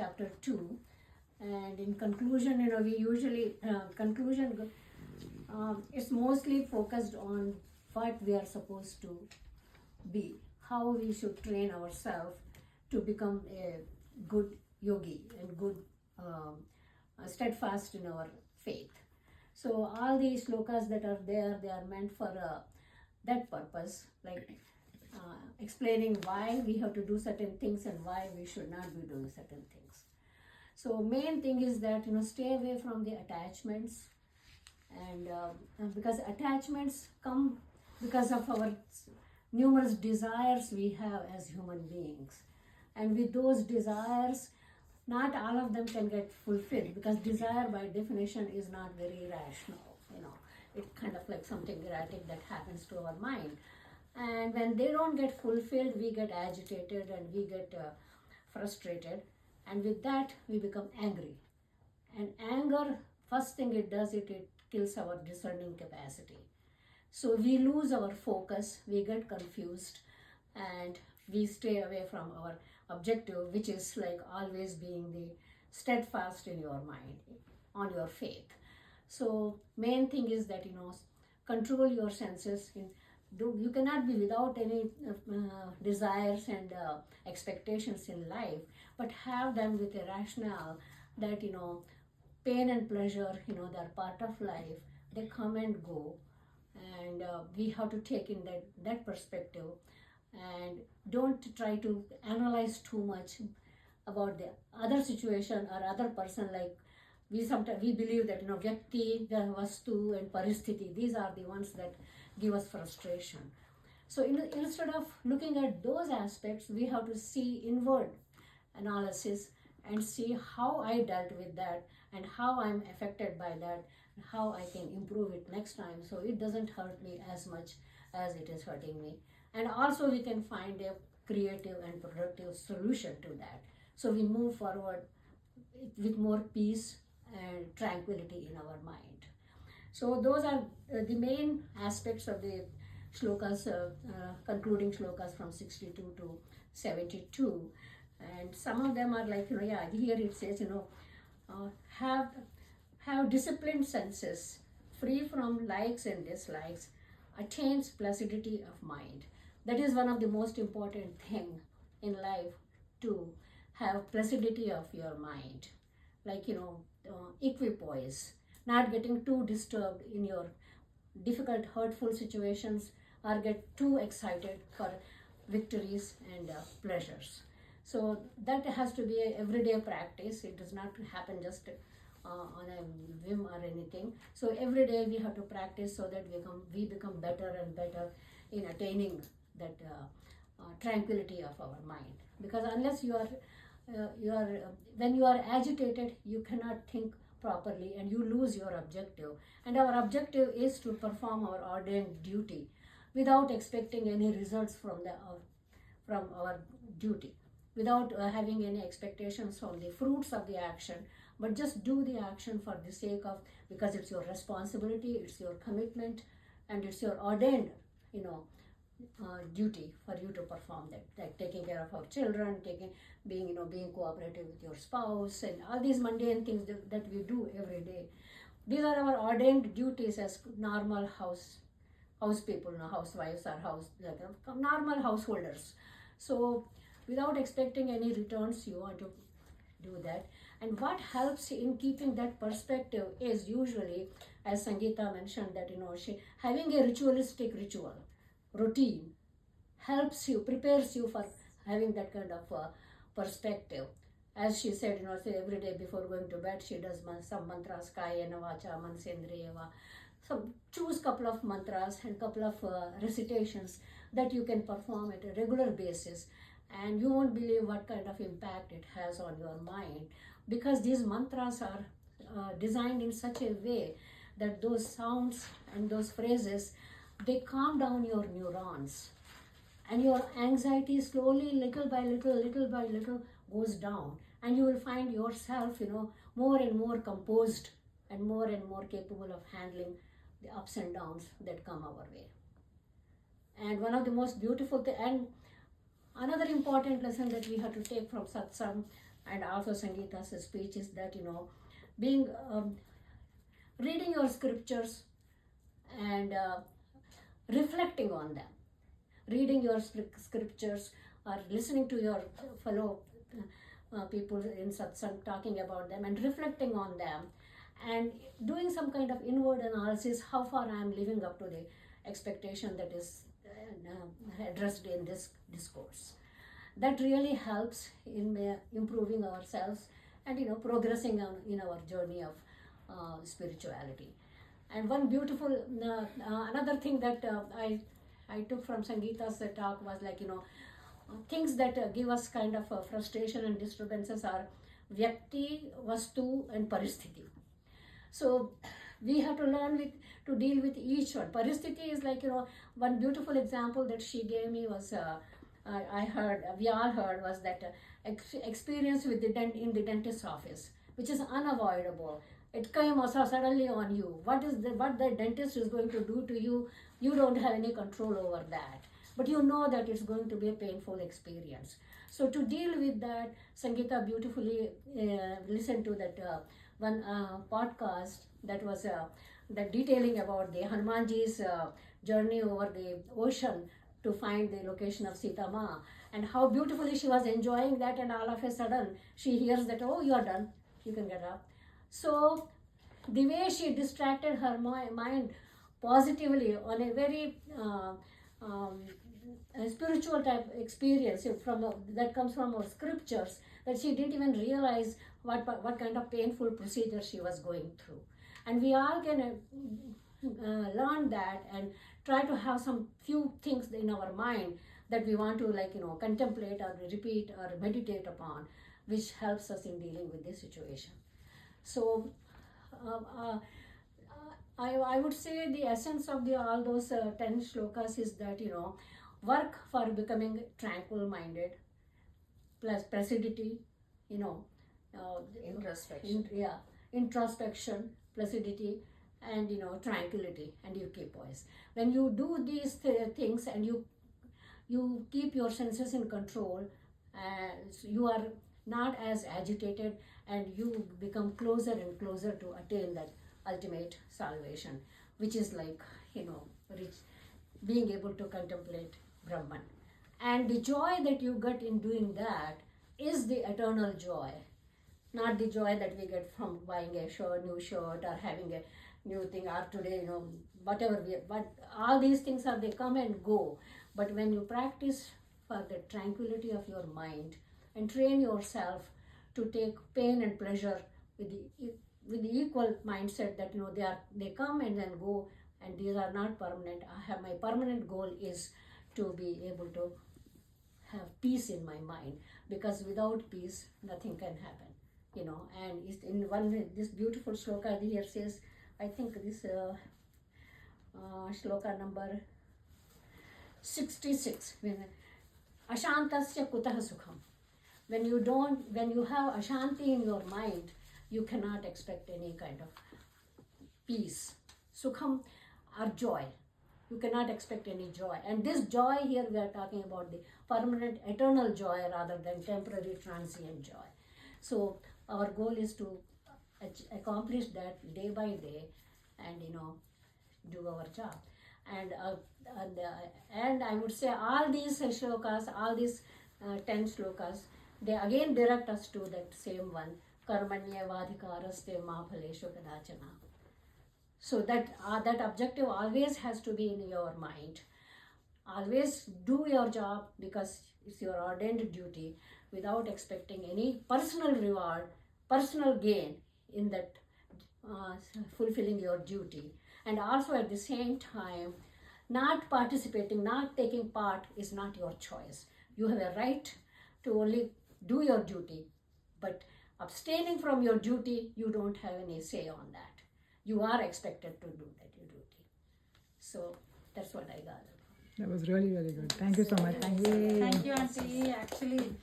chapter 2. And in conclusion, we usually, conclusion, it's mostly focused on what we are supposed to be, how we should train ourselves to become a good yogi and good, steadfast in our faith. So all these slokas that are there, they are meant for that purpose, like explaining why we have to do certain things and why we should not be doing certain things. So main thing is that stay away from the attachments, and because attachments come because of our numerous desires we have as human beings, and with those desires, not all of them can get fulfilled, because desire by definition is not very rational. It's kind of like something erratic that happens to our mind, and when they don't get fulfilled, we get agitated and we get frustrated, and with that we become angry. And anger, first thing it does, it kills our discerning capacity. So we lose our focus, we get confused, and we stay away from our objective, which is like always being the steadfast in your mind, on your faith. So main thing is that control your senses. You cannot be without any desires and expectations in life, but have them with a rationale that pain and pleasure, they're part of life. They come and go, and we have to take in that perspective, and don't try to analyze too much about the other situation or other person. Like we believe that Vyakti, Vastu, and Paristhiti, these are the ones that give us frustration. So instead of looking at those aspects, we have to see inward analysis and see how I dealt with that and how I'm affected by that, and how I can improve it next time so it doesn't hurt me as much as it is hurting me. And also we can find a creative and productive solution to that. So we move forward with more peace and tranquility in our mind. So those are the main aspects of the shlokas, concluding shlokas from 62 to 72. And some of them are like, here it says, have disciplined senses, free from likes and dislikes, attains placidity of mind. That is one of the most important thing in life, to have placidity of your mind. Like, equipoise, not getting too disturbed in your difficult, hurtful situations, or get too excited for victories and pleasures. So that has to be an everyday practice. It does not happen just on a whim or anything. So every day we have to practice so that we become better and better in attaining that tranquility of our mind. Because unless when you are agitated, you cannot think properly and you lose your objective. And our objective is to perform our ordained duty without expecting any results from our duty, without having any expectations from the fruits of the action, but just do the action for the sake of, because it's your responsibility, it's your commitment, and it's your ordained, duty for you to perform that, like taking care of our children, being cooperative with your spouse, and all these mundane things that we do every day. These are our ordained duties as normal house people, housewives or normal householders. So without expecting any returns, you want to do that. And what helps in keeping that perspective is usually, as Sangeeta mentioned, that she having a ritualistic routine helps you, prepares you for having that kind of perspective. As she said, say every day before going to bed, she does some mantras, Kayena Vacha, Mansendriyava. So choose couple of mantras and couple of recitations that you can perform at a regular basis, and you won't believe what kind of impact it has on your mind, because these mantras are designed in such a way that those sounds and those phrases, they calm down your neurons, and your anxiety slowly, little by little goes down, and you will find yourself more and more composed and more capable of handling the ups and downs that come our way. And one of the most beautiful and another important lesson that we have to take from satsang, and also Sangeeta's speech is that, being reading your scriptures and reflecting on them, reading your scriptures or listening to your fellow people in satsang talking about them and reflecting on them and doing some kind of inward analysis, how far I am living up to the expectation that is addressed in this discourse. That really helps in improving ourselves and progressing in our journey of spirituality. And one beautiful another thing that I took from Sangeeta's talk was like, things that give us kind of frustration and disturbances are vyakti, vastu, and paristhiti. So we have to learn to deal with each one. Paristhiti is like, one beautiful example that she gave me was, we all heard was that experience with in the dentist's office, which is unavoidable. It came also suddenly on you. What the dentist is going to do to you, you don't have any control over that. But you know that it's going to be a painful experience. So to deal with that, Sangeeta beautifully listened to that one podcast that was that detailing about the Hanumanji's journey over the ocean to find the location of Sita Ma, and how beautifully she was enjoying that, and all of a sudden she hears that, oh, you are done, you can get up. So the way she distracted her mind positively on a very a spiritual type experience that comes from our scriptures, that she didn't even realize what kind of painful procedure she was going through. And we all can learn that and try to have some few things in our mind that we want to contemplate or repeat or meditate upon, which helps us in dealing with this situation. So I would say the essence of all those 10 shlokas is that, work for becoming tranquil minded, plus placidity, introspection, placidity, and tranquility, and you keep poise. When you do these things and you keep your senses in control, you are not as agitated, and you become closer and closer to attain that ultimate salvation, which is like, being able to contemplate Brahman. And the joy that you get in doing that is the eternal joy, not the joy that we get from buying a new shirt or having a new thing, or today, whatever but all these things they come and go. But when you practice for the tranquility of your mind and train yourself to take pain and pleasure with the equal mindset that they come and then go, and these are not permanent. My permanent goal is to be able to have peace in my mind, because without peace nothing can happen, and this beautiful shloka here says, I think this shloka number 66, ashantasya kutah sukham. When you have ashanti in your mind, you cannot expect any kind of peace. Sukham or joy. You cannot expect any joy. And this joy here, we are talking about the permanent, eternal joy rather than temporary, transient joy. So our goal is to accomplish that day by day and, do our job. And I would say all these shlokas, all these 10 shlokas, they again direct us to that same one, karmanya vadhikaraste ma phaleshu kadachana. So that objective always has to be in your mind. Always do your job because it's your ordained duty, without expecting any personal reward, personal gain in that fulfilling your duty. And also at the same time, not participating, not taking part is not your choice. You have a right to only do your duty, but abstaining from your duty, you don't have any say on that. You are expected to do that duty. So that's what I got. That was really, really good. Thank you so much. Thank you, Auntie. Actually,